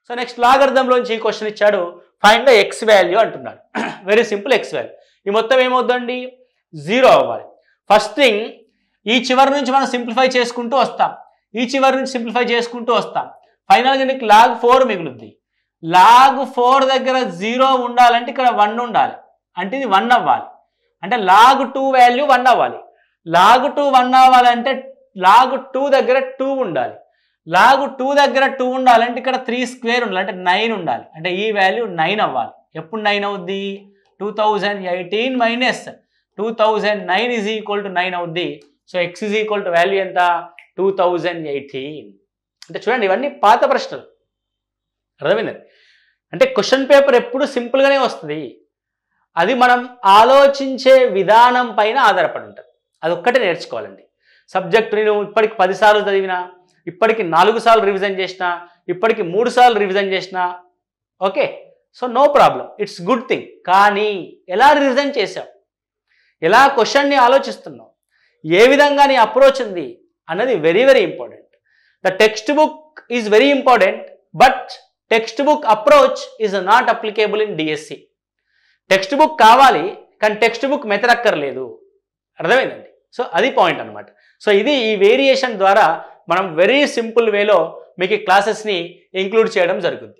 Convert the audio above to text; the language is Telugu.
సో నెక్స్ట్ లాగరిథంలోంచి ఈ క్వశ్చన్ ఇచ్చాడు, ఫైండ్ ద ఎక్స్ వాల్యూ అంటున్నాడు. Very simple, X value. ఈ మొత్తం ఏమవుతుందండి, 0 అవ్వాలి. ఫస్ట్ థింగ్, ఈ చివరి నుంచి మనం సింప్లిఫై చేసుకుంటూ వస్తాం, ఈ చివరి నుంచి సింప్లిఫై చేసుకుంటూ వస్తాం. ఫైనల్గా నీకు log 4 మిగులుద్ది. log 4 దగ్గర 0 ఉండాలంటే ఇక్కడ 1 ఉండాలి, అంటే ఇది 1 అవ్వాలి. అంటే log 2 వాల్యూ 1 అవ్వాలి. log 2 1 అవ్వాలంటే log 2 దగ్గర 2 ఉండాలి. log 2 దగ్గర 2 ఉండాలంటే ఇక్కడ 3² ఉండాలి, అంటే 9 ఉండాలి. అంటే ఈ వాల్యూ 9 అవ్వాలి. ఎప్పుడు 9 అవుద్ది, 2018 మైనస్ 2009 ఈజ్ ఈక్వల్ టు 9 అవుద్ది. So X is equal to value ఎంత, 2018. అంటే చూడండి, ఇవన్నీ పాత ప్రశ్నలు, అర్థమైందండి. అంటే క్వశ్చన్ పేపర్ ఎప్పుడు సింపుల్గానే వస్తుంది, అది మనం ఆలోచించే విధానం పైన ఆధారపడి ఉంటుంది. అది ఒక్కటే నేర్చుకోవాలండి. సబ్జెక్ట్ నేను ఇప్పటికి 10 సార్లు చదివినా, ఇప్పటికి 4 సార్లు రివిజన్ చేసినా, ఇప్పటికి 3 సార్లు రివిజన్ చేసినా, okay, so no problem, it's good thing. కానీ ఎలా రివిజన్ చేసావు, ఎలా క్వశ్చన్ని ఆలోచిస్తున్నావు, ఏ విధంగా నీ అప్రోచ్ ఉంది అన్నది very very important. The text book is very important, but text book approach is not applicable in DSC. Text book కావాలి, కానీ టెక్స్ట్ బుక్ మెథడ్ అక్కర్లేదు, అర్థమైందండి. సో అది పాయింట్ అనమాట. సో ఇది ఈ వేరియేషన్ ద్వారా మనం వెరీ సింపుల్ వేలో మీకు క్లాసెస్ని ఇంక్లూడ్ చేయడం జరుగుతుంది.